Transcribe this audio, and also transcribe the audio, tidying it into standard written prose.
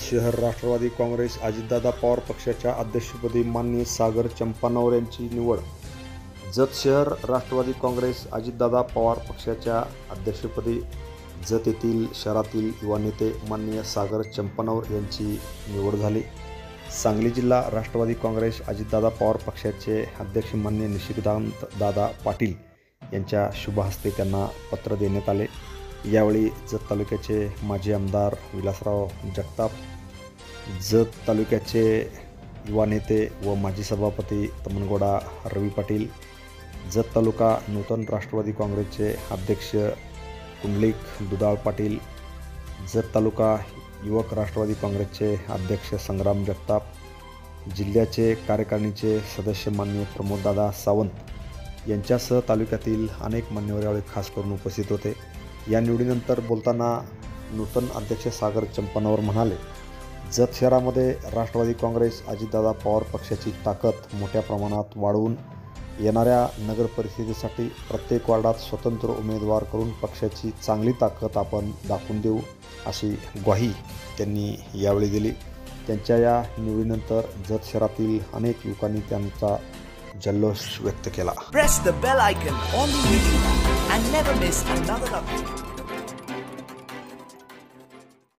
शहर राष्ट्रवादी काँग्रेस अजितदादा पवार पक्षाच्या अध्यक्षपदी माननीय सागर चंपानवर यांची निवड। जत शहर राष्ट्रवादी काँग्रेस अजितदादा पवार पक्षाच्या अध्यक्षपदी जत येथील शहरातील युवा नेते माननीय सागर चंपानवर यांची निवड झाली। सांगली जिल्हा राष्ट्रवादी काँग्रेस अजितदादा पवार पक्षाचे अध्यक्ष माननीय निशिकांत दादा पाटील यांच्या शुभ हस्ते त्यांना पत्र देण्यात आले। यावेळी जत तालुक्याचे माजी आमदार विलासराव जगताप, जत तालुक्याचे युवा नेते व माजी सभापती तमनगौडा रवी पाटील, जत तालुका नूतन राष्ट्रवादी काँग्रेसचे अध्यक्ष कुंडलिक दुधाळ पाटील, जत तालुका युवक राष्ट्रवादी काँग्रेसचे अध्यक्ष संग्राम जगताप, जिल्ह्याचे कार्यकारिणीचे सदस्य माननीय प्रमोददादा सावंत यांच्यासह तालुक्यातील अनेक मान्यवर यावेळी खास करून उपस्थित होते। या निवडीनंतर बोलताना नूतन अध्यक्ष सागर चंपानवर म्हणाले, जत शहरामध्ये राष्ट्रवादी काँग्रेस अजितदादा पवार पक्षाची ताकद मोठ्या प्रमाणात वाढवून येणाऱ्या नगर परिषदेसाठी प्रत्येक वार्डात स्वतंत्र उमेदवार करून पक्षाची चांगली ताकद आपण दाखवून देऊ अशी ग्वाही त्यांनी यावेळी दिली। त्यांच्या या निवडीनंतर जत शहरातील अनेक युवकांनी त्यांचा जल्लोष व्यक्त केला। Press the bell icon on the video and never miss another update.